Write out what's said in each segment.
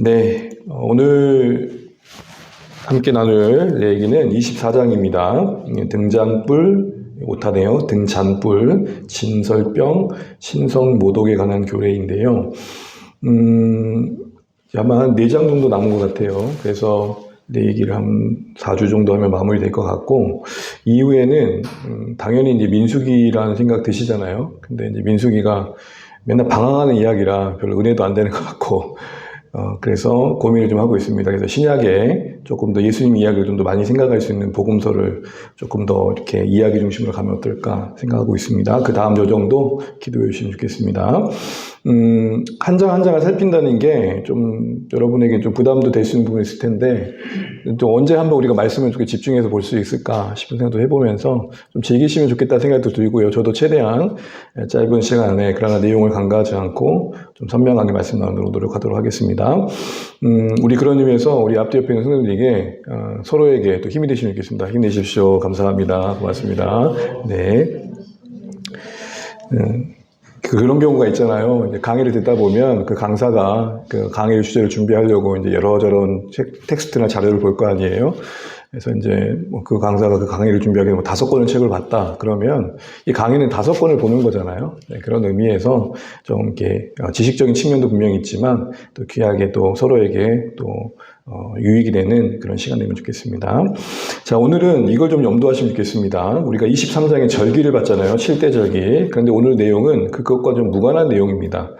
네, 오늘 함께 나눌 얘기는 24장입니다. 등잔불, 오타네요. 등잔불, 진설병, 신성모독에 관한 교례인데요. 아마 한 4장 정도 남은 것 같아요. 그래서 내 얘기를 한 4주 정도 하면 마무리될 것 같고, 이후에는 당연히 이제 민수기라는 생각 드시잖아요. 근데 이제 민수기가 맨날 방황하는 이야기라 별로 은혜도 안 되는 것 같고, 그래서 고민을 좀 하고 있습니다. 그래서 신약에 조금 더 예수님 이야기를 좀 더 많이 생각할 수 있는 복음서를 조금 더 이렇게 이야기 중심으로 가면 어떨까 생각하고 있습니다. 그 다음 요정도 기도해 주시면 좋겠습니다. 한 장 한 장을 살핀다는 게 좀 여러분에게 좀 부담도 될 수 있는 부분이 있을 텐데, 또 언제 한번 우리가 말씀을 좀 집중해서 볼 수 있을까 싶은 생각도 해보면서 좀 즐기시면 좋겠다는 생각도 들고요. 저도 최대한 짧은 시간 안에 그러나 내용을 간과하지 않고 좀 선명하게 말씀 나누도록 노력하도록 하겠습니다. 우리 그런 의미에서 우리 앞뒤 옆에 있는 성도들에게 서로에게 또 힘이 되시면 좋겠습니다. 힘내십시오. 감사합니다. 고맙습니다. 네. 그런 경우가 있잖아요. 이제 강의를 듣다 보면 그 강사가 그 강의 주제를 준비하려고 이제 여러저런 텍스트나 자료를 볼 거 아니에요. 그래서 이제 그 강사가 그 강의를 준비하기 위해 5권의 책을 봤다. 그러면 이 강의는 5권을 보는 거잖아요. 네, 그런 의미에서 좀 이렇게 지식적인 측면도 분명히 있지만 또 귀하게 또 서로에게 또 유익이 되는 그런 시간 되면 좋겠습니다. 자, 오늘은 이걸 좀 염두하시면 좋겠습니다. 우리가 23장의 절기를 봤잖아요. 7대 절기. 그런데 오늘 내용은 그것과 좀 무관한 내용입니다.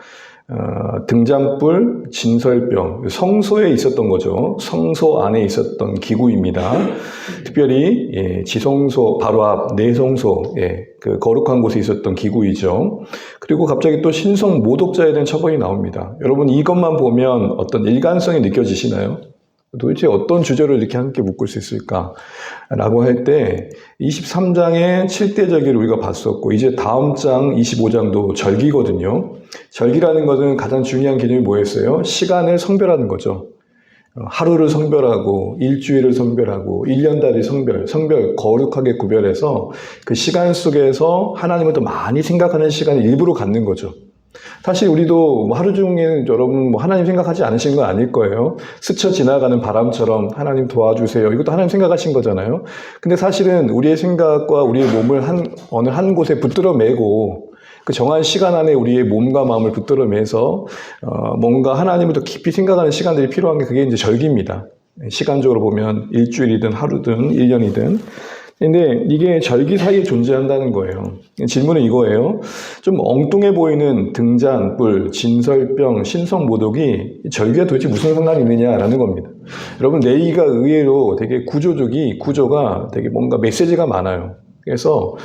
등잔불, 진설병, 성소에 있었던 거죠. 성소 안에 있었던 기구입니다. 특별히 지성소 바로 앞 내성소, 그 거룩한 곳에 있었던 기구이죠. 그리고 갑자기 또 신성 모독자에 대한 처벌이 나옵니다. 여러분 이것만 보면 어떤 일관성이 느껴지시나요? 도대체 어떤 주제로 이렇게 함께 묶을 수 있을까? 라고 할 때 23장의 7대 절기를 우리가 봤었고 이제 다음 장 25장도 절기거든요. 절기라는 것은 가장 중요한 개념이 뭐였어요? 시간을 성별하는 거죠. 하루를 성별하고 일주일을 성별하고 1년달이 성별 거룩하게 구별해서 그 시간 속에서 하나님을 더 많이 생각하는 시간을 일부러 갖는 거죠. 사실 우리도 하루 종일 여러분 하나님 생각하지 않으신 건 아닐 거예요. 스쳐 지나가는 바람처럼 하나님 도와주세요. 이것도 하나님 생각하신 거잖아요. 근데 사실은 우리의 생각과 우리의 몸을 어느 한 곳에 붙들어 매고 그 정한 시간 안에 우리의 몸과 마음을 붙들어 매서 뭔가 하나님을 더 깊이 생각하는 시간들이 필요한 게 그게 이제 절기입니다. 시간적으로 보면 일주일이든 하루든 1년이든. 근데 이게 절기 사이에 존재한다는 거예요. 질문은 이거예요. 좀 엉뚱해 보이는 등잔불, 진설병, 신성모독이 절기와 도대체 무슨 상관이 있느냐라는 겁니다. 여러분 레위기가 의외로 되게 구조가 되게 뭔가 메시지가 많아요. 그래서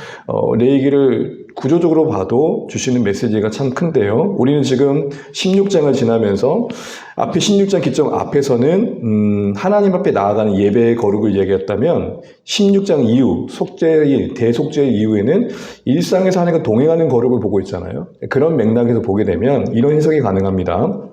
레위기를 구조적으로 봐도 주시는 메시지가 참 큰데요. 우리는 지금 16장을 지나면서 앞에 16장 기점 앞에서는 하나님 앞에 나아가는 예배의 거룩을 얘기했다면 16장 이후 속죄일, 대속죄일 이후에는 일상에서 하나님과 동행하는 거룩을 보고 있잖아요. 그런 맥락에서 보게 되면 이런 해석이 가능합니다.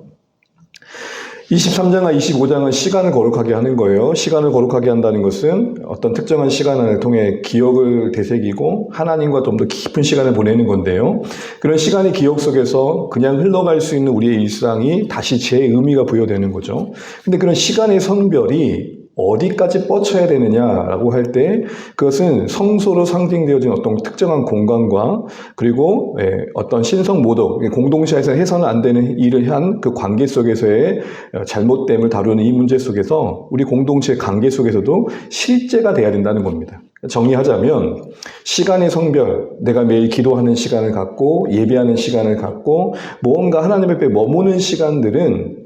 23장과 25장은 시간을 거룩하게 하는 거예요. 시간을 거룩하게 한다는 것은 어떤 특정한 시간을 통해 기억을 되새기고 하나님과 좀 더 깊은 시간을 보내는 건데요. 그런 시간의 기억 속에서 그냥 흘러갈 수 있는 우리의 일상이 다시 재의미가 부여되는 거죠. 근데 그런 시간의 성별이 어디까지 뻗쳐야 되느냐라고 할 때 그것은 성소로 상징되어진 어떤 특정한 공간과 그리고 어떤 신성모독, 공동체에서 해서는 안 되는 일을 한 그 관계 속에서의 잘못됨을 다루는 이 문제 속에서 우리 공동체의 관계 속에서도 실제가 돼야 된다는 겁니다. 정리하자면 시간의 성별, 내가 매일 기도하는 시간을 갖고 예배하는 시간을 갖고 무언가 하나님 앞에 머무는 시간들은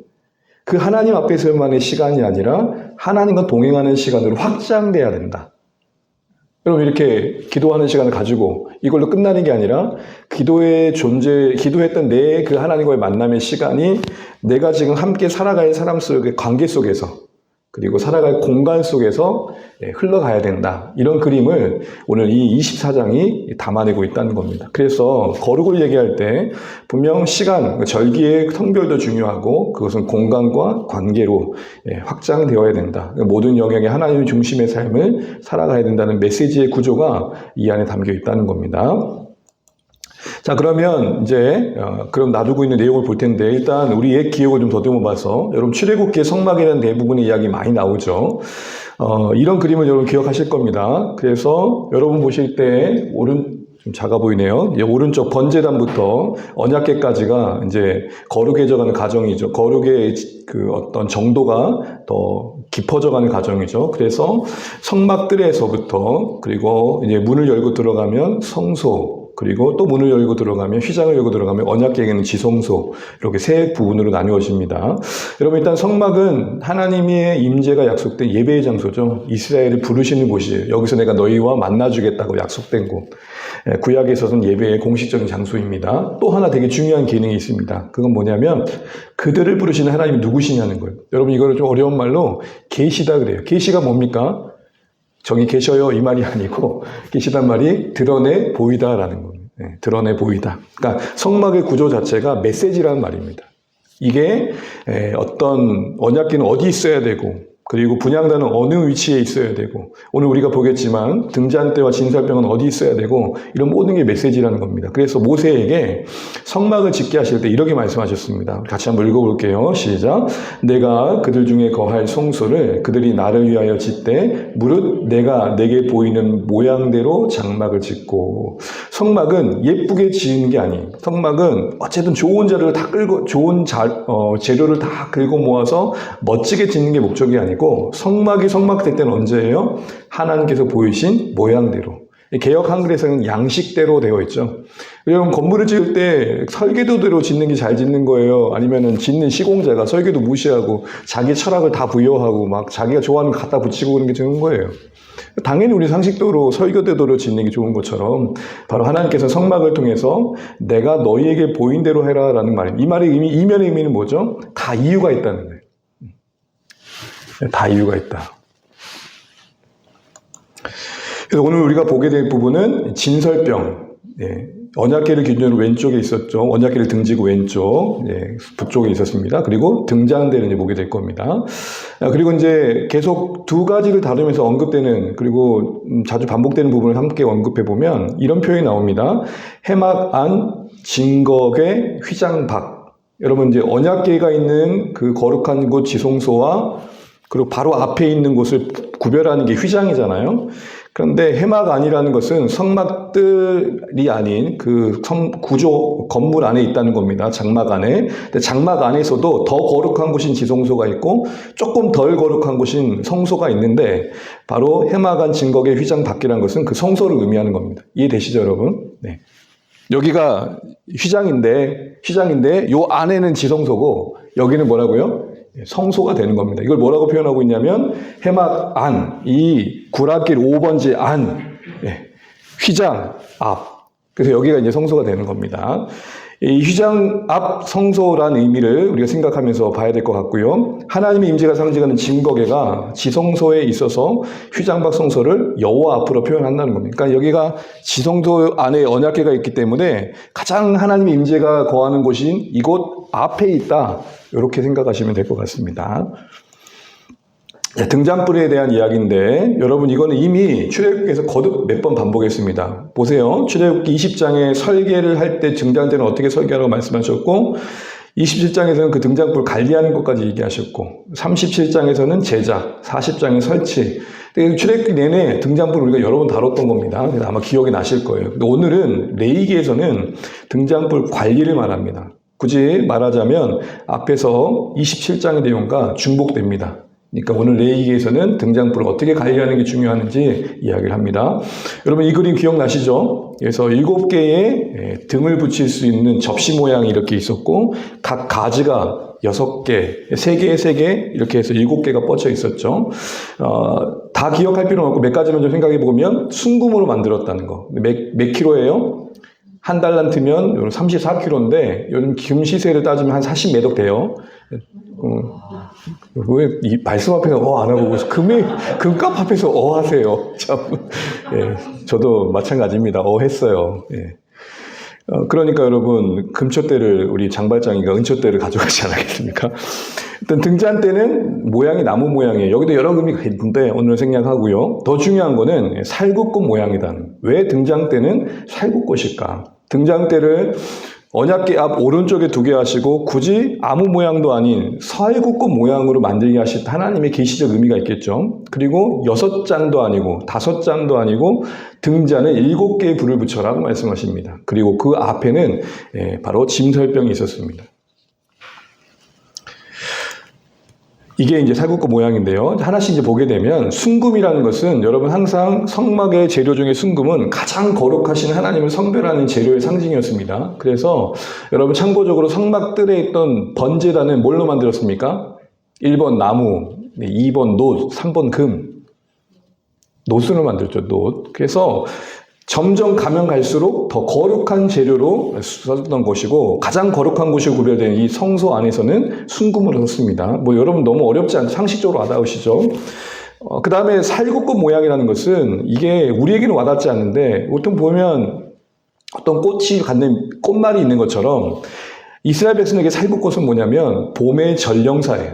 그 하나님 앞에서만의 시간이 아니라 하나님과 동행하는 시간으로 확장돼야 된다. 여러분 이렇게 기도하는 시간을 가지고 이걸로 끝나는 게 아니라 기도했던 내 그 하나님과의 만남의 시간이 내가 지금 함께 살아갈 사람 속의 관계 속에서 그리고 살아갈 공간 속에서 흘러가야 된다. 이런 그림을 오늘 이 24장이 담아내고 있다는 겁니다. 그래서 거룩을 얘기할 때 분명 시간, 절기의 성별도 중요하고 그것은 공간과 관계로 확장되어야 된다. 모든 영역에 하나님 중심의 삶을 살아가야 된다는 메시지의 구조가 이 안에 담겨 있다는 겁니다. 자, 그러면 이제 그럼 놔두고 있는 내용을 볼 텐데 일단 우리 옛 기억을 좀 더듬어 봐서 여러분 출애굽기의 성막에 대한 대부분의 이야기 많이 나오죠. 이런 그림을 여러분 기억하실 겁니다. 그래서 여러분 보실 때 좀 작아 보이네요. 오른쪽 번제단부터 언약궤까지가 이제 거룩해져가는 과정이죠. 거룩의 그 어떤 정도가 더 깊어져가는 과정이죠. 그래서 성막들에서부터 그리고 이제 문을 열고 들어가면 성소, 그리고 또 문을 열고 들어가면 휘장을 열고 들어가면 언약궤에는 지성소, 이렇게 세 부분으로 나누어집니다. 여러분 일단 성막은 하나님의 임재가 약속된 예배의 장소죠. 이스라엘을 부르시는 곳이에요. 여기서 내가 너희와 만나주겠다고 약속된 곳. 구약에 있어서는 예배의 공식적인 장소입니다. 또 하나 되게 중요한 기능이 있습니다. 그건 뭐냐면 그들을 부르시는 하나님이 누구시냐는 거예요. 여러분 이거를 좀 어려운 말로 계시다 그래요. 계시가 뭡니까? 정이 계셔요 이 말이 아니고 계시단 말이 드러내 보이다라는 겁니다. 드러내 보이다. 그러니까 성막의 구조 자체가 메시지라는 말입니다. 이게 어떤 언약궤는 어디 있어야 되고 그리고 분향단은 어느 위치에 있어야 되고 오늘 우리가 보겠지만 등잔대와 진설병은 어디 있어야 되고 이런 모든 게 메시지라는 겁니다. 그래서 모세에게 성막을 짓게 하실 때 이렇게 말씀하셨습니다. 같이 한번 읽어볼게요. 시작. 내가 그들 중에 거할 성소를 그들이 나를 위하여 짓되 무릇 내가 내게 보이는 모양대로 장막을 짓고 성막은 예쁘게 지은 게 아니에요. 성막은 어쨌든 좋은 재료를 다 끌고 재료를 다 긁어 모아서 멋지게 짓는 게 목적이 아니고 성막이 성막될 때는 언제예요? 하나님께서 보이신 모양대로. 개역 한글에서는 양식대로 되어 있죠. 여러분 건물을 지을 때 설계도대로 짓는 게 잘 짓는 거예요? 아니면은 짓는 시공자가 설계도 무시하고 자기 철학을 다 부여하고 막 자기가 좋아하는 거 갖다 붙이고 그런 게 좋은 거예요? 당연히 우리 상식도로 설계도대로 짓는 게 좋은 것처럼 바로 하나님께서 성막을 통해서 내가 너희에게 보인 대로 해라 라는 말입니다. 이 말의 의미, 이면의 의미는 뭐죠? 다 이유가 있다는 거예요. 다 이유가 있다. 그래서 오늘 우리가 보게 될 부분은 진설병. 언약궤를 기준으로 왼쪽에 있었죠. 언약궤를 등지고 왼쪽, 북쪽에 있었습니다. 그리고 등잔대를 이제 보게 될 겁니다. 그리고 이제 계속 두 가지를 다루면서 언급되는, 그리고 자주 반복되는 부분을 함께 언급해 보면 이런 표현이 나옵니다. 해막 안, 진거궤, 휘장 밖. 여러분 이제 언약궤가 있는 그 거룩한 곳 지성소와 그리고 바로 앞에 있는 곳을 구별하는 게 휘장이잖아요. 그런데 해막 안이라는 것은 성막들이 아닌 그 구조, 건물 안에 있다는 겁니다. 장막 안에. 근데 장막 안에서도 더 거룩한 곳인 지성소가 있고 조금 덜 거룩한 곳인 성소가 있는데 바로 해막 안 진거궤 휘장 밖이라는 것은 그 성소를 의미하는 겁니다. 이해되시죠, 여러분? 네. 여기가 휘장인데 요 안에는 지성소고 여기는 뭐라고요? 성소가 되는 겁니다. 이걸 뭐라고 표현하고 있냐면 해막 안, 이 구락길 5번지 안, 휘장 앞. 그래서 여기가 이제 성소가 되는 겁니다. 이 휘장 앞 성소라는 의미를 우리가 생각하면서 봐야 될 것 같고요. 하나님의 임재가 상징하는 진거궤가 지성소에 있어서 휘장 밖 성소를 여호와 앞으로 표현한다는 겁니다. 그러니까 여기가 지성소 안에 언약궤가 있기 때문에 가장 하나님의 임재가 거하는 곳인 이곳 앞에 있다. 이렇게 생각하시면 될 것 같습니다. 등잔불에 대한 이야기인데 여러분 이거는 이미 출애굽기에서 거듭 몇 번 반복했습니다. 보세요. 출애굽기 20장에 설계를 할 때 등잔대는 어떻게 설계하라고 말씀하셨고 27장에서는 그 등잔불 관리하는 것까지 얘기하셨고 37장에서는 제작, 40장에 설치. 출애굽기 내내 등잔불 우리가 여러 번 다뤘던 겁니다. 그래서 아마 기억이 나실 거예요. 근데 오늘은 레위기에서는 등잔불 관리를 말합니다. 굳이 말하자면 앞에서 27장의 내용과 중복됩니다. 그러니까 오늘 레위기에서는 등잔불을 어떻게 관리하는 게 중요한지 이야기를 합니다. 여러분 이 그림 기억나시죠? 그래서 7개의 등을 붙일 수 있는 접시 모양이 이렇게 있었고 각 가지가 6개, 3개 이렇게 해서 7개가 뻗쳐 있었죠. 다 기억할 필요는 없고 몇 가지만 좀 생각해 보면 순금으로 만들었다는 거. 몇 킬로예요? 한 달란트면 34kg인데 요즘 금 시세를 따지면 한 40매덕 돼요. 왜 이 말씀 앞에서 안 하고 금값 앞에서 하세요. 참, 저도 마찬가지입니다. 했어요. 그러니까 여러분 금초대를 우리 장발장이가 은초대를 가져가지 않았겠습니까? 일단 등잔대는 모양이 나무 모양이에요. 여기도 여러 의미가 있는데 오늘 생략하고요. 더 중요한 거는 살구꽃 모양이다. 왜 등잔대는 살구꽃일까? 등잔대를 언약궤 앞 오른쪽에 두게 하시고 굳이 아무 모양도 아닌 사회국고 모양으로 만들게 하실 하나님의 계시적 의미가 있겠죠. 그리고 6잔도 아니고 5잔도 아니고 등잔에 7개의 불을 붙여라고 말씀하십니다. 그리고 그 앞에는 바로 짐설병이 있었습니다. 이게 이제 살구꽃 모양인데요. 하나씩 이제 보게 되면 순금이라는 것은 여러분 항상 성막의 재료 중에 순금은 가장 거룩하신 하나님을 성별하는 재료의 상징이었습니다. 그래서 여러분 참고적으로 성막들에 있던 번제단은 뭘로 만들었습니까? 1번 나무, 2번 놋, 3번 금. 놋으로 만들었죠, 놋. 그래서 점점 가면 갈수록 더 거룩한 재료로 썼던 것이고 가장 거룩한 곳이 구별된 이 성소 안에서는 순금으로 썼습니다. 뭐 여러분 너무 어렵지 않죠? 상식적으로 와닿으시죠? 그 다음에 살구꽃 모양이라는 것은 이게 우리에게는 와닿지 않는데 보통 보면 어떤 꽃이 갖는 꽃말이 있는 것처럼 이스라엘 백성에게 살구꽃은 뭐냐면 봄의 전령사예요.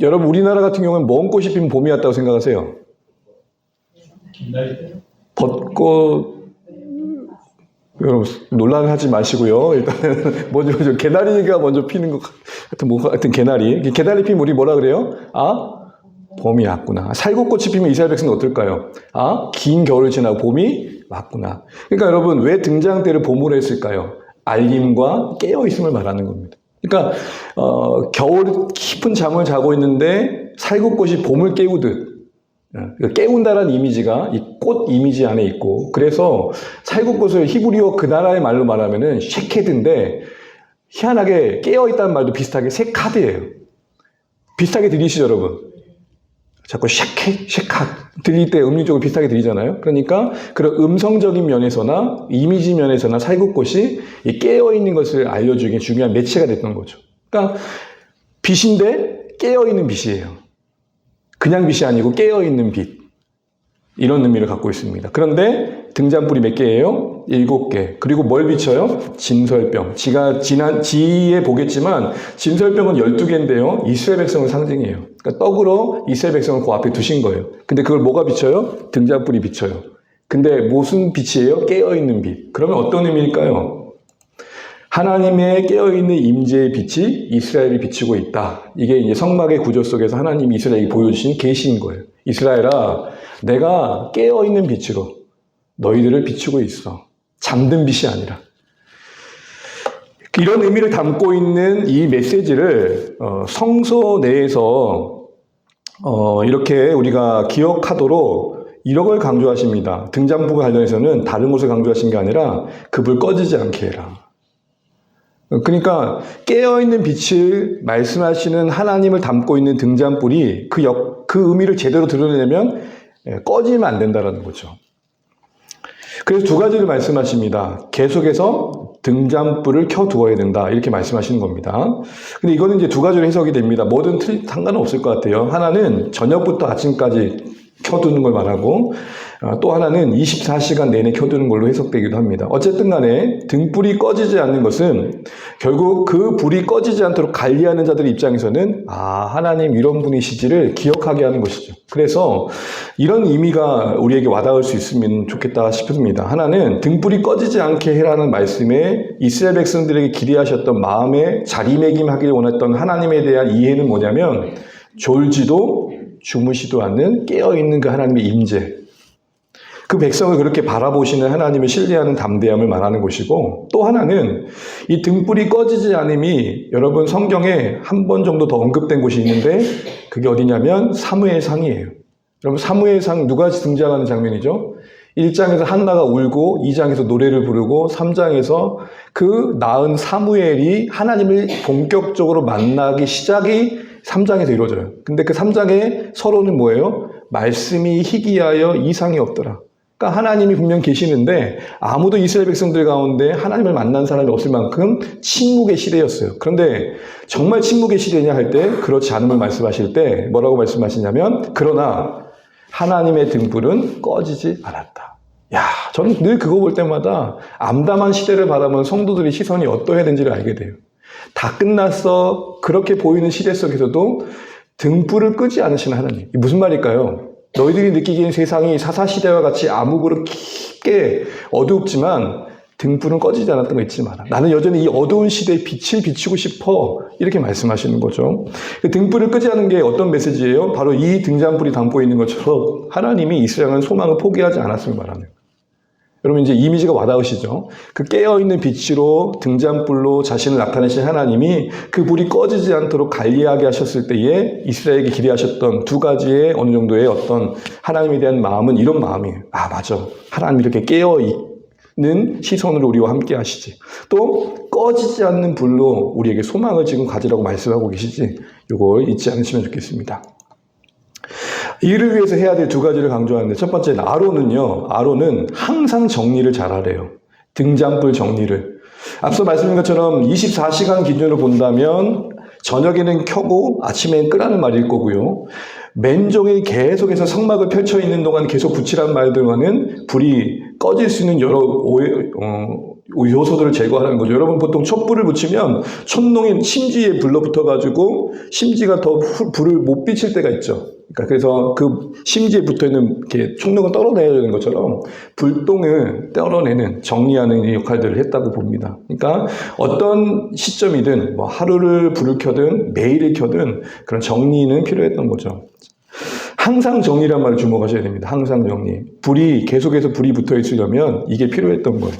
여러분 우리나라 같은 경우는 먼 꽃이 피면 봄이 왔다고 생각하세요? 벚꽃, 여러분, 논란하지 마시고요. 일단은, 먼저, 개나리가 먼저 피는 것 같은, 하여튼 개나리. 개나리 피면 우리 뭐라 그래요? 아, 봄이 왔구나. 살구꽃이 피면 이스라엘 백성은 어떨까요? 아, 긴 겨울을 지나고 봄이 왔구나. 그러니까 여러분, 왜 등잔대를 봄으로 했을까요? 알림과 깨어있음을 말하는 겁니다. 그러니까, 겨울 깊은 잠을 자고 있는데, 살구꽃이 봄을 깨우듯, 깨운다라는 이미지가 이 꽃 이미지 안에 있고 그래서 살구꽃을 히브리어 그 나라의 말로 말하면은 쉐케드인데 희한하게 깨어있다는 말도 비슷하게 세카드예요. 비슷하게 들리시죠 여러분? 자꾸 쉐카 들릴 때 음률적으로 비슷하게 들리잖아요. 그러니까 그런 음성적인 면에서나 이미지 면에서나 살구꽃이 이 깨어있는 것을 알려주기 중요한 매체가 됐던 거죠. 그러니까 빛인데 깨어있는 빛이에요. 그냥 빛이 아니고 깨어있는 빛. 이런 의미를 갖고 있습니다. 그런데 등잔불이 몇 개예요? 7개. 그리고 뭘 비춰요? 진설병. 지에 보겠지만 진설병은 12개인데요. 이스라엘 백성을 상징해요. 그러니까 떡으로 이스라엘 백성을 그 앞에 두신 거예요. 근데 그걸 뭐가 비춰요? 등잔불이 비춰요. 근데 무슨 빛이에요? 깨어있는 빛. 그러면 어떤 의미일까요? 하나님의 깨어있는 임재의 빛이 이스라엘이 비추고 있다. 이게 이제 성막의 구조 속에서 하나님이 이스라엘에게 보여주신 계시인 거예요. 이스라엘아, 내가 깨어있는 빛으로 너희들을 비추고 있어. 잠든 빛이 아니라. 이런 의미를 담고 있는 이 메시지를 성소 내에서 이렇게 우리가 기억하도록 이런 걸 강조하십니다. 등잔불과 관련해서는 다른 것을 강조하신 게 아니라 그 불 꺼지지 않게 해라. 그러니까 깨어있는 빛을 말씀하시는 하나님을 담고 있는 등잔불이 그 의미를 제대로 드러내려면 꺼지면 안 된다는 거죠. 그래서 두 가지를 말씀하십니다. 계속해서 등잔불을 켜두어야 된다. 이렇게 말씀하시는 겁니다. 근데 이거는 이제 두 가지로 해석이 됩니다. 뭐든 상관은 없을 것 같아요. 하나는 저녁부터 아침까지 켜두는 걸 말하고 또 하나는 24시간 내내 켜두는 걸로 해석되기도 합니다. 어쨌든 간에 등불이 꺼지지 않는 것은 결국 그 불이 꺼지지 않도록 관리하는 자들 입장에서는 하나님 이런 분이시지를 기억하게 하는 것이죠. 그래서 이런 의미가 우리에게 와닿을 수 있으면 좋겠다 싶습니다. 하나는 등불이 꺼지지 않게 해라는 말씀에 이스라엘 백성들에게 기대하셨던 마음에 자리매김하기를 원했던 하나님에 대한 이해는 뭐냐면 졸지도 주무시도 않는 깨어있는 그 하나님의 임재, 그 백성을 그렇게 바라보시는 하나님을 신뢰하는 담대함을 말하는 것이고, 또 하나는 이 등불이 꺼지지 않음이 여러분 성경에 한 번 정도 더 언급된 곳이 있는데 그게 어디냐면 사무엘상이에요. 여러분 사무엘상 누가 등장하는 장면이죠? 1장에서 한나가 울고 2장에서 노래를 부르고 3장에서 그 낳은 사무엘이 하나님을 본격적으로 만나기 시작이 3장에서 이루어져요. 근데 그 3장의 서론은 뭐예요? 말씀이 희귀하여 이상이 없더라. 그러니까 하나님이 분명 계시는데 아무도 이스라엘 백성들 가운데 하나님을 만난 사람이 없을 만큼 침묵의 시대였어요. 그런데 정말 침묵의 시대냐 할 때 그렇지 않음을 말씀하실 때 뭐라고 말씀하시냐면 그러나 하나님의 등불은 꺼지지 않았다. 야, 저는 늘 그거 볼 때마다 암담한 시대를 바라보는 성도들의 시선이 어떠해야 되는지를 알게 돼요. 다 끝났어. 그렇게 보이는 시대 속에서도 등불을 끄지 않으시는 하나님. 무슨 말일까요? 너희들이 느끼기엔 세상이 사사시대와 같이 암흑으로 깊게 어둡지만 등불은 꺼지지 않았던 거 잊지 마라. 나는 여전히 이 어두운 시대에 빛을 비추고 싶어. 이렇게 말씀하시는 거죠. 그 등불을 끄지 않은 게 어떤 메시지예요? 바로 이 등잔불이 담고 있는 것처럼 하나님이 이스라엘은 소망을 포기하지 않았음을 말하는 거예요. 여러분 이제 이미지가 와닿으시죠? 그 깨어있는 빛으로 등잔불로 자신을 나타내신 하나님이 그 불이 꺼지지 않도록 관리하게 하셨을 때에 이스라엘에게 기대하셨던 두 가지의 어느 정도의 어떤 하나님에 대한 마음은 이런 마음이에요. 아 맞아. 하나님이 이렇게 깨어있는 시선으로 우리와 함께 하시지. 또 꺼지지 않는 불로 우리에게 소망을 지금 가지라고 말씀하고 계시지. 이걸 잊지 않으시면 좋겠습니다. 이를 위해서 해야 될 두 가지를 강조하는데 첫 번째는 아론은 항상 정리를 잘하래요. 등잔불 정리를. 앞서 말씀드린 것처럼 24시간 기준으로 본다면 저녁에는 켜고 아침에는 끄라는 말일 거고요. 맨종일 계속해서 성막을 펼쳐 있는 동안 계속 붙이라는 말들과는 불이 꺼질 수 있는 여러 요소들을 제거하는 거죠. 여러분 보통 촛불을 붙이면 촛농이 심지에 불러붙어가지고 심지가 더 불을 못 비칠 때가 있죠. 그러니까 그래서 그 심지에 붙어있는 이렇게 촛농을 떨어내야 되는 것처럼 불똥을 떨어내는 정리하는 역할들을 했다고 봅니다. 그러니까 어떤 시점이든 뭐 하루를 불을 켜든 매일을 켜든 그런 정리는 필요했던 거죠. 항상 정리란 말을 주목하셔야 됩니다. 항상 정리. 계속해서 불이 붙어 있으려면 이게 필요했던 거예요.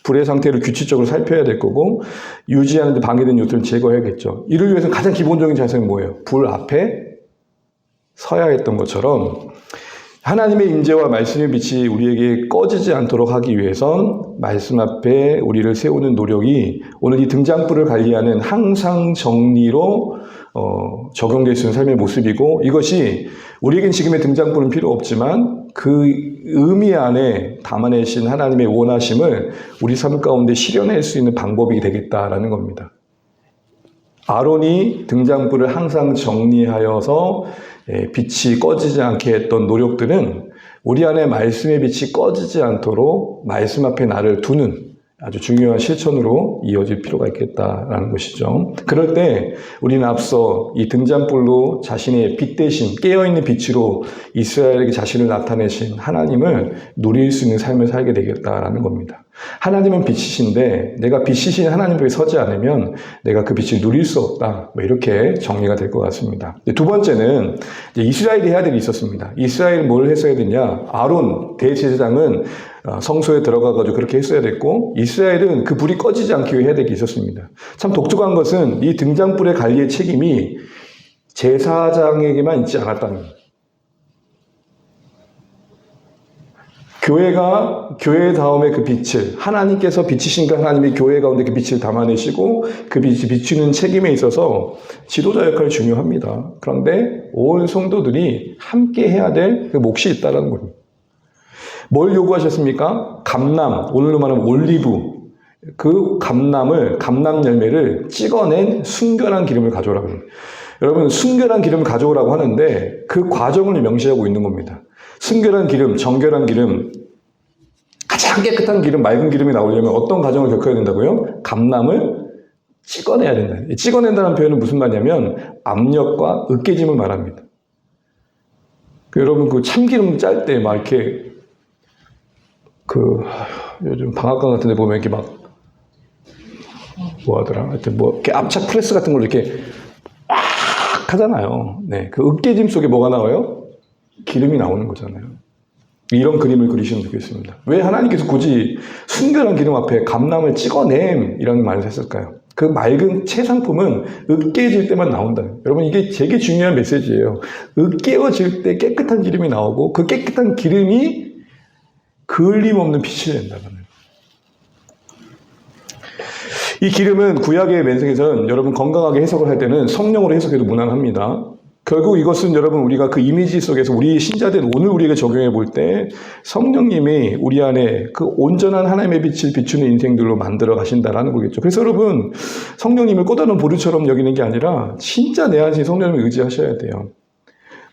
불의 상태를 규칙적으로 살펴야 될 거고 유지하는 데 방해되는 요소를 제거해야겠죠. 이를 위해서 가장 기본적인 자세는 뭐예요? 불 앞에 서야 했던 것처럼 하나님의 임재와 말씀의 빛이 우리에게 꺼지지 않도록 하기 위해선 말씀 앞에 우리를 세우는 노력이 오늘 이 등잔불을 관리하는 항상 정리로 적용될 수 있는 삶의 모습이고 이것이 우리에겐 지금의 등잔불은 필요 없지만 그 의미 안에 담아내신 하나님의 원하심을 우리 삶 가운데 실현할 수 있는 방법이 되겠다라는 겁니다. 아론이 등잔불을 항상 정리하여서 빛이 꺼지지 않게 했던 노력들은 우리 안에 말씀의 빛이 꺼지지 않도록 말씀 앞에 나를 두는 아주 중요한 실천으로 이어질 필요가 있겠다라는 것이죠. 그럴 때 우리는 앞서 이 등잔불로 자신의 빛 대신 깨어있는 빛으로 이스라엘에게 자신을 나타내신 하나님을 누릴 수 있는 삶을 살게 되겠다라는 겁니다. 하나님은 빛이신데 내가 빛이신 하나님 앞에 서지 않으면 내가 그 빛을 누릴 수 없다. 이렇게 정리가 될 것 같습니다. 두 번째는 이스라엘이 해야 될 일이 있었습니다. 이스라엘은 뭘 했어야 되냐? 아론 대제사장은 성소에 들어가가지고 그렇게 했어야 됐고 이스라엘은 그 불이 꺼지지 않기 위해 해야 될 게 있었습니다. 참 독특한 것은 이 등잔불의 관리의 책임이 제사장에게만 있지 않았다는 거예요. 교회 다음에 그 빛을 하나님께서 비치신 그 하나님이 교회 가운데 그 빛을 담아내시고 그 빛이 비추는 책임에 있어서 지도자 역할이 중요합니다. 그런데 온 성도들이 함께 해야 될 그 몫이 있다는 겁니다. 뭘 요구하셨습니까? 감람, 오늘로 말하면 올리브. 그 감람 열매를 찍어낸 순결한 기름을 가져오라고 합니다. 여러분, 순결한 기름을 가져오라고 하는데 그 과정을 명시하고 있는 겁니다. 순결한 기름, 정결한 기름, 가장 깨끗한 기름, 맑은 기름이 나오려면 어떤 과정을 겪어야 된다고요? 감람을 찍어내야 된다. 찍어낸다는 표현은 무슨 말이냐면 압력과 으깨짐을 말합니다. 여러분, 그 참기름 짤 때 막 이렇게 요즘 방앗간 같은 데 보면 이렇게 막 뭐 하더라? 하여튼 이렇게 압착 프레스 같은 걸로 이렇게 막 하잖아요. 네. 그 으깨짐 속에 뭐가 나와요? 기름이 나오는 거잖아요. 이런 그림을 그리시면 좋겠습니다. 왜 하나님께서 굳이 순결한 기름 앞에 감람을 찍어냄이라는 말을 했을까요? 그 맑은 채상품은 으깨질 때만 나온다. 여러분, 이게 되게 중요한 메시지예요. 으깨어질 때 깨끗한 기름이 나오고 그 깨끗한 기름이 그을림없는 빛을 낸다는 거예요. 이 기름은 구약의 면색에서는 여러분 건강하게 해석을 할 때는 성령으로 해석해도 무난합니다. 결국 이것은 여러분 우리가 그 이미지 속에서 우리 신자들 오늘 우리에게 적용해 볼 때 성령님이 우리 안에 그 온전한 하나님의 빛을 비추는 인생들로 만들어 가신다라는 거겠죠. 그래서 여러분 성령님을 꽃다는 보루처럼 여기는 게 아니라 진짜 내 안에 성령님을 의지하셔야 돼요.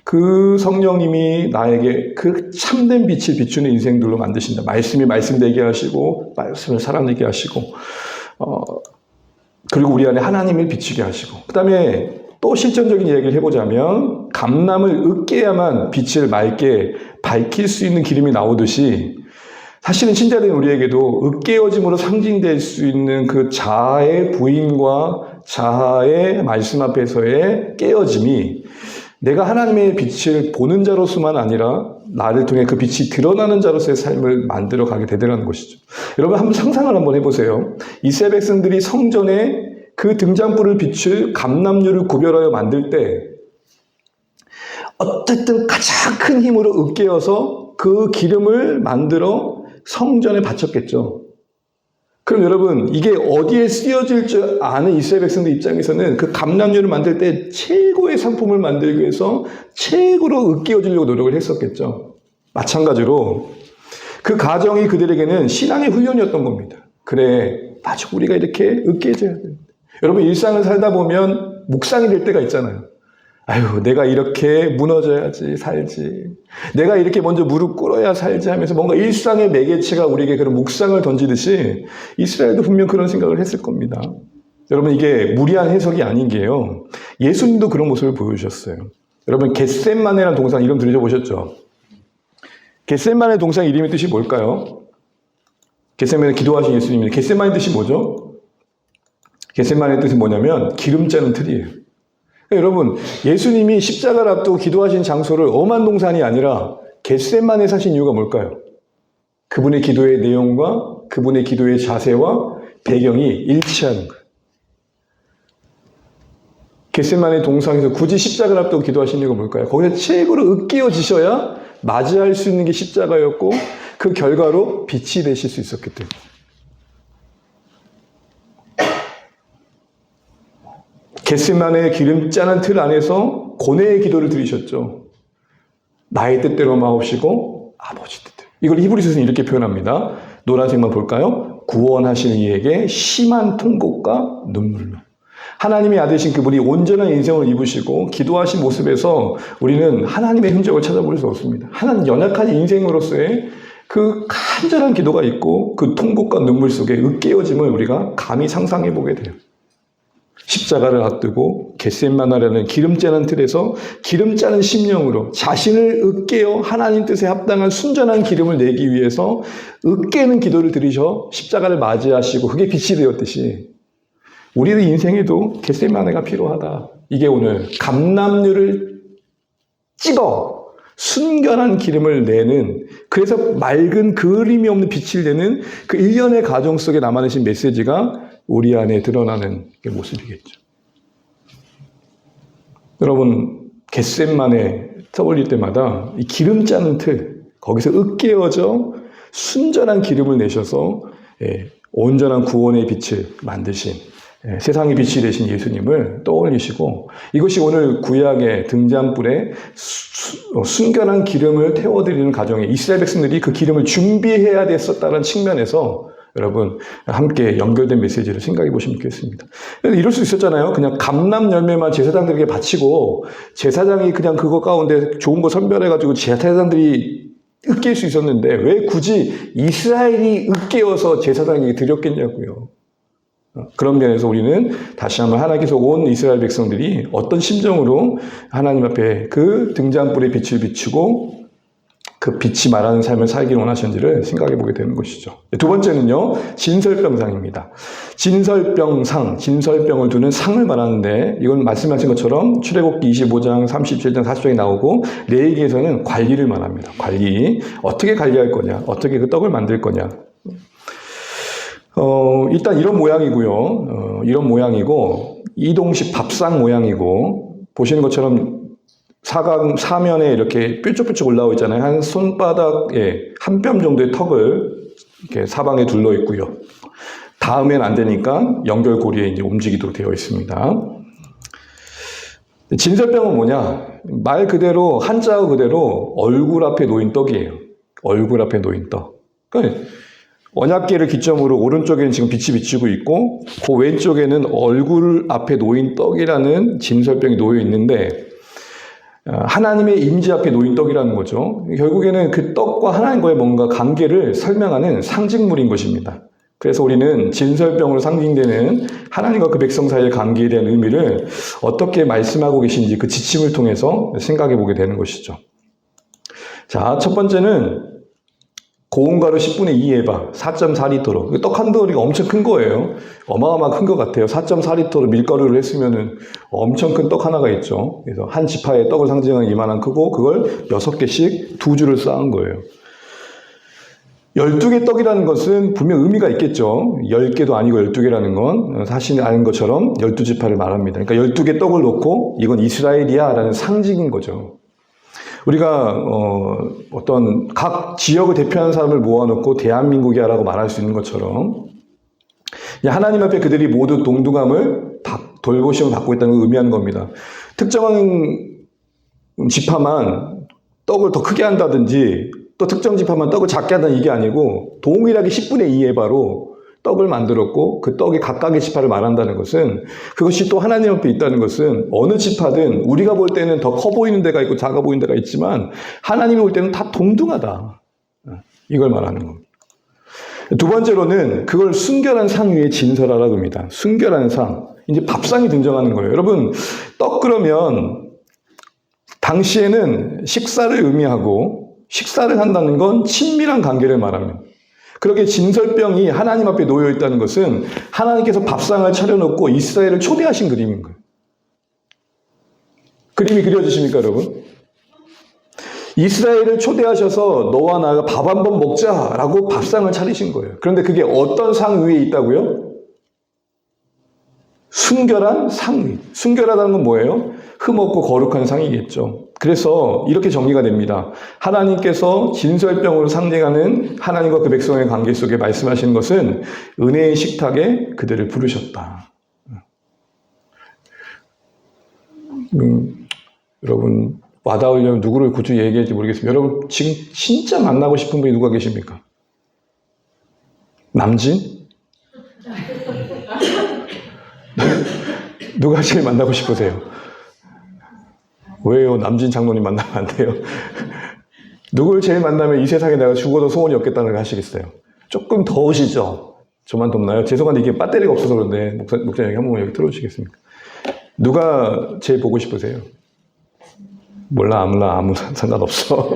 그 성령님이 나에게 그 참된 빛을 비추는 인생들로 만드신다. 말씀이 말씀되게 하시고 말씀을 사람되게 하시고 그리고 우리 안에 하나님을 비추게 하시고 그 다음에 또 실전적인 이야기를 해보자면 감람을 으깨야만 빛을 맑게 밝힐 수 있는 기름이 나오듯이 사실은 신자된 우리에게도 으깨어짐으로 상징될 수 있는 그 자아의 부인과 자아의 말씀 앞에서의 깨어짐이 내가 하나님의 빛을 보는 자로서만 아니라 나를 통해 그 빛이 드러나는 자로서의 삶을 만들어 가게 되더라는 것이죠. 여러분 한번 상상을 한번 해보세요. 이스라엘 백성들이 성전에 그 등잔불을 비출 감람류를 구별하여 만들 때 어쨌든 가장 큰 힘으로 으깨어서 그 기름을 만들어 성전에 바쳤겠죠. 그럼 여러분 이게 어디에 쓰여질 줄 아는 이스라엘 백성들 입장에서는 그 감람류를 만들 때 최고의 상품을 만들기 위해서 최고로 으깨어지려고 노력을 했었겠죠. 마찬가지로 그 과정이 그들에게는 신앙의 훈련이었던 겁니다. 그래, 맞아, 우리가 이렇게 으깨져야 돼. 여러분 일상을 살다 보면 묵상이 될 때가 있잖아요. 아유, 내가 이렇게 무너져야지 살지. 내가 이렇게 먼저 무릎 꿇어야 살지 하면서 뭔가 일상의 매개체가 우리에게 그런 묵상을 던지듯이 이스라엘도 분명 그런 생각을 했을 겁니다. 여러분 이게 무리한 해석이 아닌 게요. 예수님도 그런 모습을 보여주셨어요. 여러분 겟세마네라는 동상 이름 들어보셨죠? 겟세마네 동상 이름의 뜻이 뭘까요? 겟세마네 기도하신 예수님인데 겟세마네 뜻이 뭐죠? 겟세마네 뜻이 뭐냐면 기름 짜는 틀이에요. 여러분 예수님이 십자가를 앞두고 기도하신 장소를 엄한 동산이 아니라 겟세마네 사신 이유가 뭘까요? 그분의 기도의 내용과 그분의 기도의 자세와 배경이 일치하는 거예요. 겟세마네 동상에서 굳이 십자가를 앞두고 기도하신 이유가 뭘까요? 거기서 최고로 으깨어지셔야 맞이할 수 있는 게 십자가였고 그 결과로 빛이 되실 수 있었기 때문에. 겟세마네 기름 짜는 틀 안에서 고뇌의 기도를 드리셨죠. 나의 뜻대로 마옵시고 아버지 뜻대로. 이걸 히브리서는 이렇게 표현합니다. 노란색만 볼까요? 구원하시는 이에게 심한 통곡과 눈물로. 하나님의 아들이신 그분이 온전한 인생을 입으시고 기도하신 모습에서 우리는 하나님의 흔적을 찾아볼 수 없습니다. 하나님 연약한 인생으로서의 그 간절한 기도가 있고 그 통곡과 눈물 속에 으깨어짐을 우리가 감히 상상해 보게 돼요. 십자가를 앞두고 겟세마네라는 기름 짜는 틀에서 기름 짜는 심령으로 자신을 으깨어 하나님 뜻에 합당한 순전한 기름을 내기 위해서 으깨는 기도를 드리셔 십자가를 맞이하시고 그게 빛이 되었듯이 우리의 인생에도 겟세마네가 필요하다. 이게 오늘 감람류를 찍어 순결한 기름을 내는 그래서 맑은 그림이 없는 빛을 내는 그 일련의 과정 속에 남아내신 메시지가 우리 안에 드러나는 모습이겠죠. 여러분 겟세마네 떠올릴 때마다 이 기름 짜는 틀 거기서 으깨어져 순전한 기름을 내셔서 온전한 구원의 빛을 만드신 세상의 빛이 되신 예수님을 떠올리시고 이것이 오늘 구약의 등잔불에 순결한 기름을 태워드리는 과정에 이스라엘 백성들이 그 기름을 준비해야 됐었다는 측면에서 여러분 함께 연결된 메시지를 생각해 보시면 좋겠습니다. 이럴 수 있었잖아요. 그냥 감람 열매만 제사장들에게 바치고 제사장이 그냥 그거 가운데 좋은 거 선별해가지고 제사장들이 으깰 수 있었는데 왜 굳이 이스라엘이 으깨어서 제사장에게 드렸겠냐고요. 그런 면에서 우리는 다시 한번 하나님께서 온 이스라엘 백성들이 어떤 심정으로 하나님 앞에 그 등잔불의 빛을 비추고 그 빛이 말하는 삶을 살기를 원하셨는지를 생각해 보게 되는 것이죠. 두 번째는요, 진설병상입니다. 진설병상, 진설병을 두는 상을 말하는데 이건 말씀하신 것처럼 출애굽기 25장, 37장, 40장에 나오고 레위기에서는 관리를 말합니다. 관리, 어떻게 관리할 거냐, 어떻게 그 떡을 만들 거냐. 일단 이런 모양이고요. 이런 모양이고 이동식 밥상 모양이고 보시는 것처럼 사면에 이렇게 뾰족뾰족 올라오고 있잖아요. 한 손바닥에 한 뼘 정도의 턱을 이렇게 사방에 둘러 있고요. 닿으면 안 되니까 연결고리에 이제 움직이도록 되어 있습니다. 진설병은 뭐냐? 말 그대로 한자어 그대로 얼굴 앞에 놓인 떡이에요. 얼굴 앞에 놓인 떡. 그러니까 언약궤를 기점으로 오른쪽에는 지금 빛이 비치고 있고 그 왼쪽에는 얼굴 앞에 놓인 떡이라는 진설병이 놓여 있는데 하나님의 임재 앞에 놓인 떡이라는 거죠. 결국에는 그 떡과 하나님과의 뭔가 관계를 설명하는 상징물인 것입니다. 그래서 우리는 진설병으로 상징되는 하나님과 그 백성 사이의 관계에 대한 의미를 어떻게 말씀하고 계신지 그 지침을 통해서 생각해 보게 되는 것이죠. 자, 첫 번째는 고운 가루 10분의 2 에바 4.4리터로. 떡 한 덩어리가 엄청 큰 거예요. 어마어마한 큰 것 같아요. 4.4리터로 밀가루를 했으면은 엄청 큰 떡 하나가 있죠. 그래서 한 지파의 떡을 상징하는 이만한 크고 그걸 6개씩 2주를 쌓은 거예요. 12개 떡이라는 것은 분명 의미가 있겠죠. 10개도 아니고 12개라는 건 사실 아는 것처럼 12지파를 말합니다. 그러니까 12개 떡을 놓고 이건 이스라엘이야 라는 상징인 거죠. 우리가 어떤 각 지역을 대표하는 사람을 모아놓고 대한민국이야 라고 말할 수 있는 것처럼 하나님 앞에 그들이 모두 동등함을 돌보심을 받고 있다는 걸 의미하는 겁니다. 특정한 지파만 떡을 더 크게 한다든지 또 특정 지파만 떡을 작게 한다는 이게 아니고 동일하게 10분의 2 에바로 떡을 만들었고 그 떡이 각각의 지파를 말한다는 것은 그것이 또 하나님 앞에 있다는 것은 어느 지파든 우리가 볼 때는 더 커 보이는 데가 있고 작아 보이는 데가 있지만 하나님이 볼 때는 다 동등하다. 이걸 말하는 겁니다. 두 번째로는 그걸 순결한 상 위에 진설하라고 합니다. 순결한 상. 이제 밥상이 등장하는 거예요. 여러분 떡 그러면 당시에는 식사를 의미하고 식사를 한다는 건 친밀한 관계를 말합니다. 그렇게 진설병이 하나님 앞에 놓여 있다는 것은 하나님께서 밥상을 차려놓고 이스라엘을 초대하신 그림인 거예요. 그림이 그려지십니까, 여러분? 이스라엘을 초대하셔서 너와 나가 밥 한번 먹자라고 밥상을 차리신 거예요. 그런데 그게 어떤 상 위에 있다고요? 순결한 상 위. 순결하다는 건 뭐예요? 흠없고 거룩한 상이겠죠. 그래서 이렇게 정리가 됩니다. 하나님께서 진설병으로 상징하는 하나님과 그 백성의 관계 속에 말씀하시는 것은 은혜의 식탁에 그들을 부르셨다. 여러분 와닿으려면 누구를 굳이 얘기할지 모르겠습니다. 여러분 지금 진짜 만나고 싶은 분이 누가 계십니까? 남진? 누가 제일 만나고 싶으세요? 왜요? 남진 장로님 만나면 안 돼요? 누굴 제일 만나면 이 세상에 내가 죽어도 소원이 없겠다는 걸 하시겠어요? 조금 더우시죠? 저만 덥나요? 죄송한데 이게 배터리가 없어서 그런데 목사님 한 번만 여기 틀어주시겠습니까? 누가 제일 보고 싶으세요? 몰라 아무나 상관없어.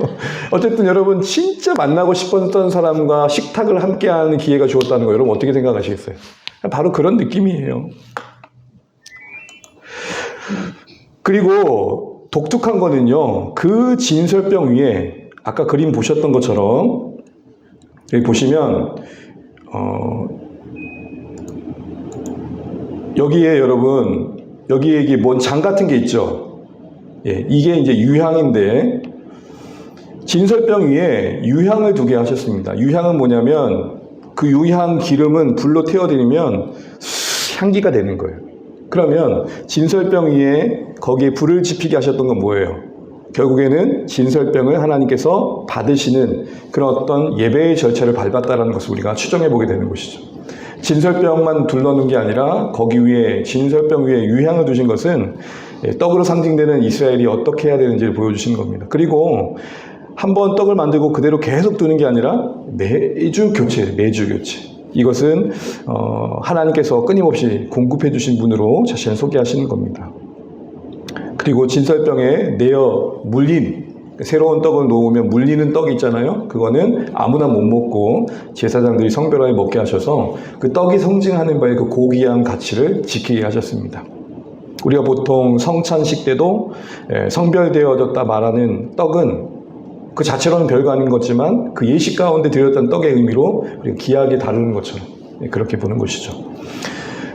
어쨌든 여러분 진짜 만나고 싶었던 사람과 식탁을 함께하는 기회가 주었다는 거 여러분 어떻게 생각하시겠어요? 바로 그런 느낌이에요. 그리고 독특한 거는요, 그 진설병 위에 아까 그림 보셨던 것처럼 여기 보시면 여기에 여러분 여기에 이게 뭔 장 같은 게 있죠. 예, 이게 이제 유향인데 진설병 위에 유향을 2개 하셨습니다. 유향은 뭐냐면 그 유향 기름은 불로 태워드리면 향기가 되는 거예요. 그러면 진설병 위에 거기에 불을 지피게 하셨던 건 뭐예요? 결국에는 진설병을 하나님께서 받으시는 그런 어떤 예배의 절차를 밟았다는 것을 우리가 추정해 보게 되는 것이죠. 진설병만 둘러놓은 게 아니라 거기 위에 진설병 위에 유향을 두신 것은 떡으로 상징되는 이스라엘이 어떻게 해야 되는지를 보여주신 겁니다. 그리고 한번 떡을 만들고 그대로 계속 두는 게 아니라 매주 교체. 이것은 하나님께서 끊임없이 공급해 주신 분으로 자신을 소개하시는 겁니다. 그리고 진설병에 내어 물린 새로운 떡을 놓으면 물리는 떡이 있잖아요. 그거는 아무나 못 먹고 제사장들이 성별하게 먹게 하셔서 그 떡이 상징하는 바의 그 고귀한 가치를 지키게 하셨습니다. 우리가 보통 성찬식 때도 성별되어졌다 말하는 떡은 그 자체로는 별거 아닌 거지만 그 예식 가운데 드렸던 떡의 의미로 우리가 귀하게 다루는 것처럼 그렇게 보는 것이죠.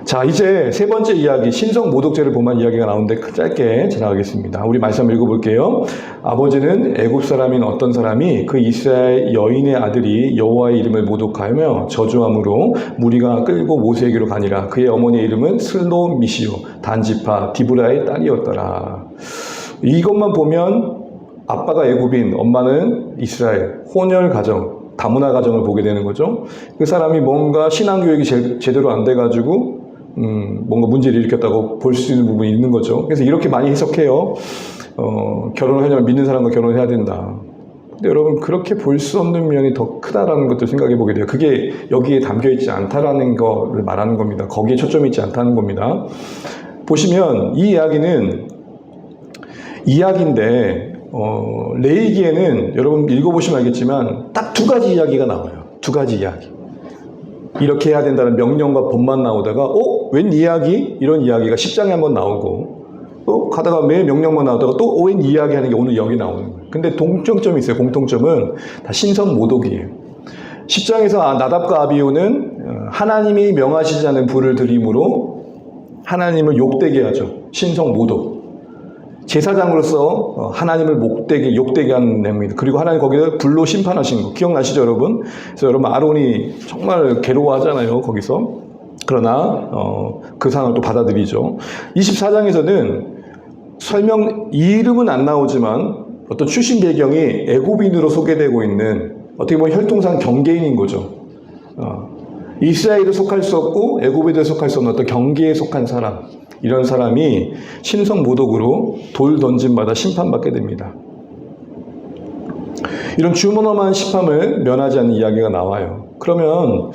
자, 이제 세 번째 이야기, 신성 모독죄를 범한 이야기가 나오는데 짧게 지나가겠습니다. 우리 말씀 읽어볼게요. 아버지는 애굽 사람인 어떤 사람이 그 이스라엘 여인의 아들이 여호와의 이름을 모독하며 저주함으로 무리가 끌고 모세에게로 가니라. 그의 어머니의 이름은 슬로미시오 단지파 디브라의 딸이었더라. 이것만 보면 아빠가 애굽인, 엄마는 이스라엘, 혼혈 가정, 다문화 가정을 보게 되는 거죠. 그 사람이 뭔가 신앙교육이 제대로 안 돼가지고 뭔가 문제를 일으켰다고 볼 수 있는 부분이 있는 거죠. 그래서 이렇게 많이 해석해요. 결혼을 하려면 믿는 사람과 결혼을 해야 된다. 근데 여러분 그렇게 볼 수 없는 면이 더 크다라는 것도 생각해 보게 돼요. 그게 여기에 담겨 있지 않다라는 거를 말하는 겁니다. 거기에 초점이 있지 않다는 겁니다. 보시면 이 이야기는 이야기인데 레위기에는 여러분 읽어보시면 알겠지만 딱 두 가지 이야기가 나와요. 두 가지 이야기. 이렇게 해야 된다는 명령과 법만 나오다가 웬 이야기? 이런 이야기가 10장에 한번 나오고 또 가다가 매일 명령만 나오다가 또 웬 이야기 하는 게 오늘 여기 나오는 거예요. 근데 동점점이 있어요. 공통점은 다 신성 모독이에요. 10장에서 나답과 아비후는 하나님이 명하시지 않은 불을 들임으로 하나님을 욕되게 하죠. 신성 모독. 제사장으로서 하나님을 욕되게 하는 내용입니다. 그리고 하나님 거기서 불로 심판하신 거 기억나시죠, 여러분? 그래서 여러분 아론이 정말 괴로워하잖아요, 거기서. 그러나 그 상황을 또 받아들이죠. 24장에서는 이름은 안 나오지만 어떤 출신 배경이 애굽인으로 소개되고 있는 어떻게 보면 혈통상 경계인인 거죠. 이스라엘에 속할 수 없고 애굽에도 속할 수 없는 어떤 경계에 속한 사람, 이런 사람이 신성 모독으로 돌 던짐마다 심판받게 됩니다. 이런 주문엄한 심판을 면하지 않는 이야기가 나와요. 그러면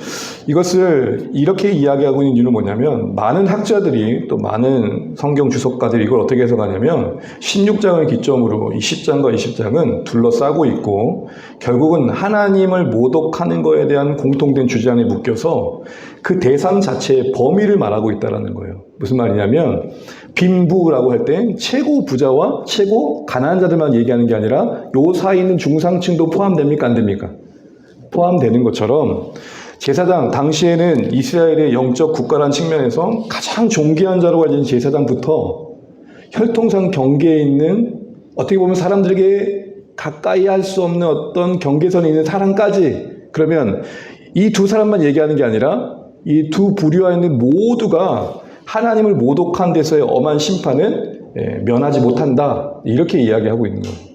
이것을 이렇게 이야기하고 있는 이유는 뭐냐면 많은 학자들이 또 많은 성경 주석가들이 이걸 어떻게 해석하냐면 16장을 기점으로 20장과 20장은 둘러싸고 있고 결국은 하나님을 모독하는 것에 대한 공통된 주제 안에 묶여서 그 대상 자체의 범위를 말하고 있다는 거예요. 무슨 말이냐면 빈부라고 할 때 최고 부자와 최고 가난한 자들만 얘기하는 게 아니라 요 사이에 있는 중상층도 포함됩니까? 안 됩니까? 포함되는 것처럼 제사장, 당시에는 이스라엘의 영적 국가라는 측면에서 가장 존귀한 자로 알려진 제사장부터 혈통상 경계에 있는 어떻게 보면 사람들에게 가까이 할 수 없는 어떤 경계선에 있는 사람까지, 그러면 이 두 사람만 얘기하는 게 아니라 이 두 부류와 있는 모두가 하나님을 모독한 데서의 엄한 심판은 면하지 못한다, 이렇게 이야기하고 있는 거예요.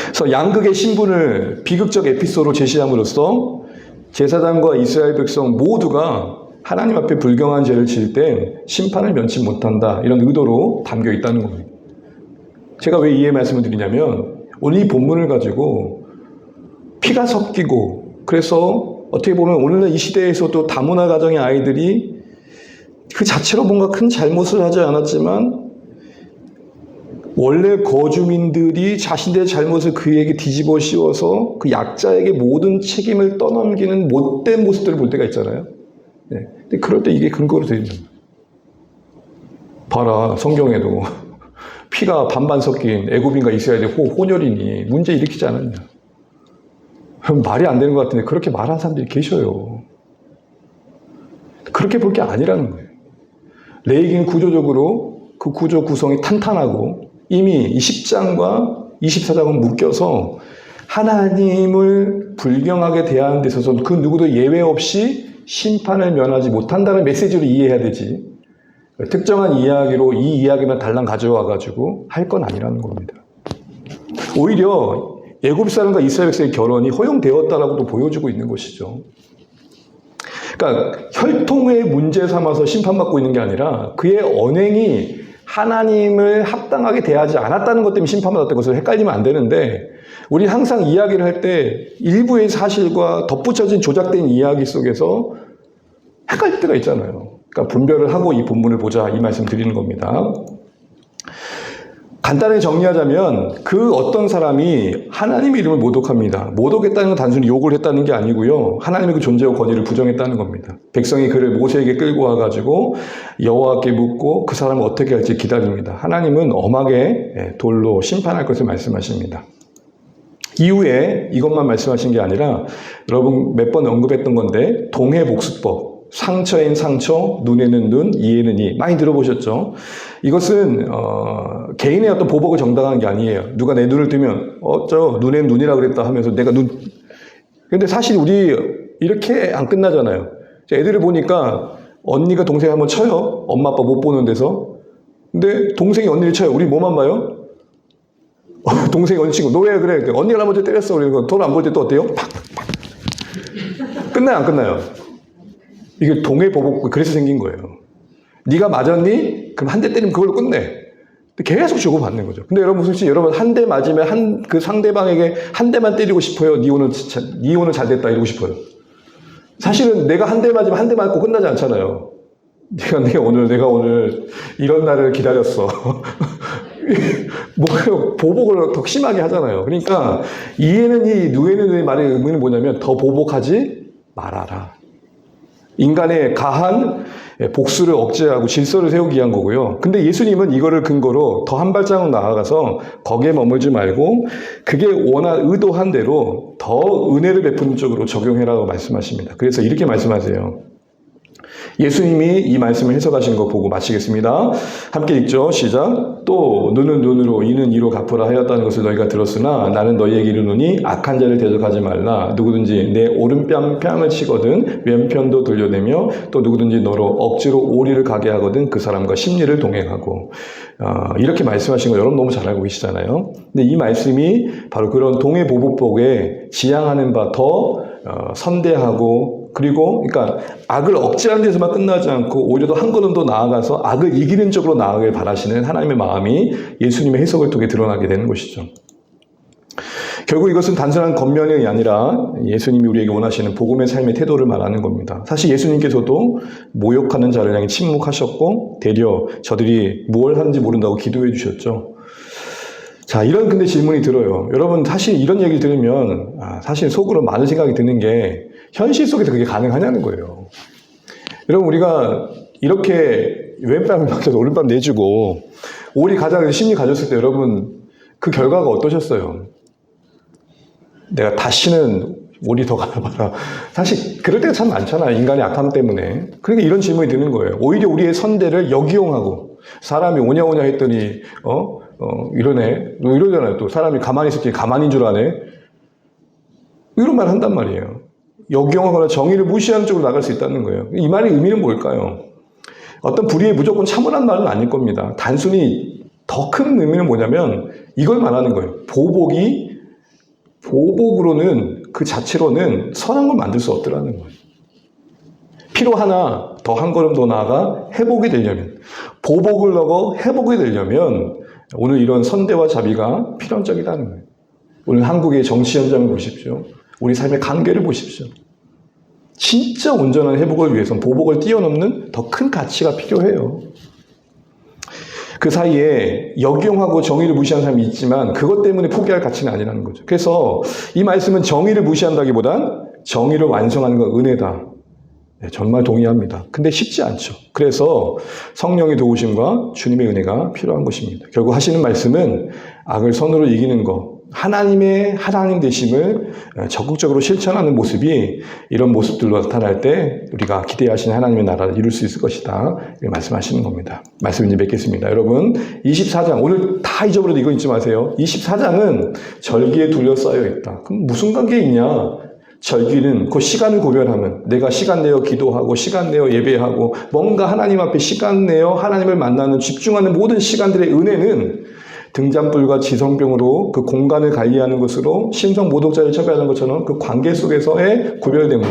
그래서 양극의 신분을 비극적 에피소드로 제시함으로써 제사장과 이스라엘 백성 모두가 하나님 앞에 불경한 죄를 지을 때 심판을 면치 못한다, 이런 의도로 담겨 있다는 겁니다. 제가 왜 이 말씀을 드리냐면 오늘 이 본문을 가지고 피가 섞이고, 그래서 어떻게 보면 오늘날 이 시대에서도 다문화 가정의 아이들이 그 자체로 뭔가 큰 잘못을 하지 않았지만 원래 거주민들이 자신들의 잘못을 그에게 뒤집어 씌워서 그 약자에게 모든 책임을 떠넘기는 못된 모습들을 볼 때가 있잖아요. 네. 근데 그럴 때 이게 근거로 되는 거예요. 봐라, 성경에도 피가 반반 섞인 애굽인과 이스라엘의 혼혈이니 문제 일으키지 않았냐. 말이 안 되는 것 같은데 그렇게 말하는 사람들이 계셔요. 그렇게 볼 게 아니라는 거예요. 레위기는 구조적으로 그 구조 구성이 탄탄하고 이미 20장과 24장은 묶여서 하나님을 불경하게 대하는 데 있어서 그 누구도 예외 없이 심판을 면하지 못한다는 메시지로 이해해야 되지, 특정한 이야기로 이 이야기만 달랑 가져와가지고 할 건 아니라는 겁니다. 오히려 애굽 사람과 이스라엘 백성의 결혼이 허용되었다라고도 보여주고 있는 것이죠. 그러니까 혈통의 문제 삼아서 심판받고 있는 게 아니라 그의 언행이 하나님을 합당하게 대하지 않았다는 것 때문에 심판받았다는 것을 헷갈리면 안 되는데, 우리 항상 이야기를 할 때 일부의 사실과 덧붙여진 조작된 이야기 속에서 헷갈릴 때가 있잖아요. 그러니까 분별을 하고 이 본문을 보자, 이 말씀 드리는 겁니다. 간단하게 정리하자면 그 어떤 사람이 하나님의 이름을 모독합니다. 모독했다는 건 단순히 욕을 했다는 게 아니고요, 하나님의 그 존재와 권위를 부정했다는 겁니다. 백성이 그를 모세에게 끌고 와가지고 여호와께 묻고 그 사람을 어떻게 할지 기다립니다. 하나님은 엄하게 돌로 심판할 것을 말씀하십니다. 이후에 이것만 말씀하신 게 아니라 여러분 몇 번 언급했던 건데 동해복수법, 상처엔 상처, 눈에는 눈, 이에는 이, 많이 들어보셨죠? 이것은 개인의 어떤 보복을 정당한 게 아니에요. 누가 내 눈을 뜨면 저 눈엔 눈이라 그랬다 하면서 내가 눈, 근데 사실 우리 이렇게 안 끝나잖아요. 애들을 보니까 언니가 동생 한번 쳐요. 엄마 아빠 못 보는 데서. 근데 동생이 언니를 쳐요. 우리 뭐만 봐요? 동생이 언니 치고 너 왜 그래? 언니가 나 먼저 때렸어. 그리고 돈 안 볼 때 또 어때요? 팍! 끝나요, 안 끝나요? 이게 동해보복, 그래서 생긴 거예요. 네가 맞았니? 그럼 한 대 때리면 그걸로 끝내. 계속 주고받는 거죠. 근데 여러분, 솔직히 여러분 한 대 맞으면 그 상대방에게 한 대만 때리고 싶어요? 네 오늘 잘 됐다 이러고 싶어요? 사실은 내가 한 대 맞으면 한 대 맞고 끝나지 않잖아요. 내가 오늘 이런 날을 기다렸어. 뭐예요? 보복을 더 심하게 하잖아요. 그러니까 이에는 이 누에는 누의 말의 의미는 뭐냐면 더 보복하지 말아라. 인간의 가한 복수를 억제하고 질서를 세우기 위한 거고요. 근데 예수님은 이거를 근거로 더 한 발자국 나아가서 거기에 머물지 말고 그게 의도한 대로 더 은혜를 베푸는 쪽으로 적용해라고 말씀하십니다. 그래서 이렇게 말씀하세요. 예수님이 이 말씀을 해석하신 거 보고 마치겠습니다. 함께 읽죠. 시작. 또 눈은 눈으로 이는 이로 갚으라 하였다는 것을 너희가 들었으나 나는 너희에게 이르노니 악한 자를 대적하지 말라. 누구든지 내 오른뺨 뺨을 치거든 왼편도 돌려내며 또 누구든지 너로 억지로 오리를 가게 하거든 그 사람과 심리를 동행하고. 이렇게 말씀하신 거 여러분 너무 잘 알고 계시잖아요. 근데 이 말씀이 바로 그런 동해보복복에 지향하는 바 더 선대하고 그리고 그러니까 악을 억제하는 데서만 끝나지 않고 오히려 더 한 걸음 더 나아가서 악을 이기는 쪽으로 나아가길 바라시는 하나님의 마음이 예수님의 해석을 통해 드러나게 되는 것이죠. 결국 이것은 단순한 겉면이 아니라 예수님이 우리에게 원하시는 복음의 삶의 태도를 말하는 겁니다. 사실 예수님께서도 모욕하는 자를 향해 침묵하셨고 되려 저들이 뭘 하는지 모른다고 기도해 주셨죠. 자, 이런 근데 질문이 들어요. 여러분 사실 이런 얘기를 들으면 사실 속으로 많은 생각이 드는 게 현실 속에서 그게 가능하냐는 거예요. 여러분 우리가 이렇게 왼뺨을 맞춰서 오른뺨 내주고 오리 가자 심리 가졌을 때 여러분 그 결과가 어떠셨어요? 내가 다시는 오리 더 가봐라. 사실 그럴 때가 참 많잖아요. 인간의 악함 때문에. 그러니까 이런 질문이 드는 거예요. 오히려 우리의 선대를 역이용하고 사람이 오냐오냐 했더니 이러네. 이러잖아요. 또 사람이 가만히 있을 때 가만히인 줄 아네. 이런 말 한단 말이에요. 역이용하거나 정의를 무시하는 쪽으로 나갈 수 있다는 거예요. 이 말의 의미는 뭘까요? 어떤 불의에 무조건 참으라는 말은 아닐 겁니다. 단순히 더 큰 의미는 뭐냐면 이걸 말하는 거예요. 보복으로는 그 자체로는 선한 걸 만들 수 없더라는 거예요. 필요 하나 더 한 걸음 더 나아가 회복이 되려면 보복을 넣어 회복이 되려면 오늘 이런 선대와 자비가 필연적이라는 거예요. 오늘 한국의 정치 현장을 보십시오. 우리 삶의 관계를 보십시오. 진짜 온전한 회복을 위해서는 보복을 뛰어넘는 더 큰 가치가 필요해요. 그 사이에 역용하고 정의를 무시하는 사람이 있지만 그것 때문에 포기할 가치는 아니라는 거죠. 그래서 이 말씀은 정의를 무시한다기보단 정의를 완성하는 건 은혜다. 네, 정말 동의합니다. 근데 쉽지 않죠. 그래서 성령의 도우심과 주님의 은혜가 필요한 것입니다. 결국 하시는 말씀은 악을 선으로 이기는 것, 하나님의 하나님 되심을 적극적으로 실천하는 모습이 이런 모습들로 나타날 때 우리가 기대하시는 하나님의 나라를 이룰 수 있을 것이다. 이렇게 말씀하시는 겁니다. 말씀 이제 맺겠습니다. 여러분 24장 오늘 다 잊어버려도 이거 잊지 마세요. 24장은 절기에 둘러싸여 있다. 그럼 무슨 관계 있냐? 절기는 그 시간을 구별하면 내가 시간 내어 기도하고 시간 내어 예배하고 뭔가 하나님 앞에 시간 내어 하나님을 만나는 집중하는 모든 시간들의 은혜는 등잔불과 지성병으로 그 공간을 관리하는 것으로 신성 모독자를 처벌하는 것처럼 그 관계 속에서의 구별됨으로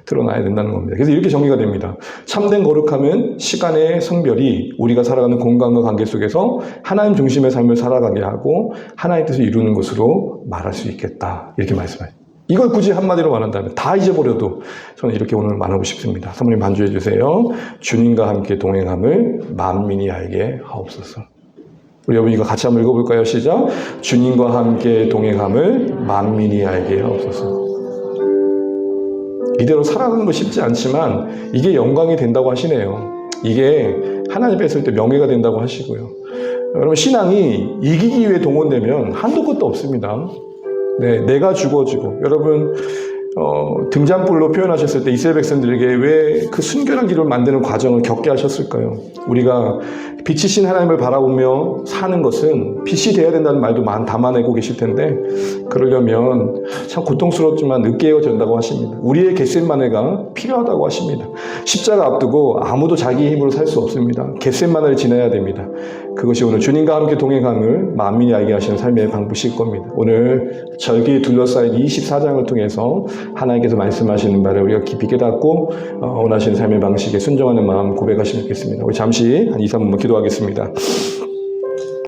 드러나야 된다는 겁니다. 그래서 이렇게 정리가 됩니다. 참된 거룩함은 시간의 성별이 우리가 살아가는 공간과 관계 속에서 하나님 중심의 삶을 살아가게 하고 하나님의 뜻을 이루는 것으로 말할 수 있겠다. 이렇게 말씀하세요. 이걸 굳이 한마디로 말한다면 다 잊어버려도 저는 이렇게 오늘 말하고 싶습니다. 사모님 반주해 주세요. 주님과 함께 동행함을 만민이 알게 하옵소서. 우리 여러분 이거 같이 한번 읽어볼까요? 시작. 주님과 함께 동행함을 만민이 알게 하옵소서. 이대로 살아가는 거 쉽지 않지만 이게 영광이 된다고 하시네요. 이게 하나님 뵀을 때 명예가 된다고 하시고요. 여러분 신앙이 이기기 위해 동원되면 한도 끝도 없습니다. 네, 내가 죽어지고 여러분 등잔불로 표현하셨을 때 이스라엘 백성들에게 왜 그 순결한 길을 만드는 과정을 겪게 하셨을까요? 우리가 빛이신 하나님을 바라보며 사는 것은 빛이 되어야 된다는 말도 담아내고 계실 텐데 그러려면 참 고통스럽지만 늦게 헤어진다고 하십니다. 우리의 겟셋마네가 필요하다고 하십니다. 십자가 앞두고 아무도 자기 힘으로 살 수 없습니다. 겟셋마네를 지나야 됩니다. 그것이 오늘 주님과 함께 동행함을 만민이 알게 하시는 삶의 방법이실 겁니다. 오늘 절기에 둘러싸인 24장을 통해서 하나님께서 말씀하시는 바를 우리가 깊이 깨닫고 원하시는 삶의 방식에 순종하는 마음 고백하시면 좋겠습니다. 우리 잠시 한 2, 3분만 기도하겠습니다.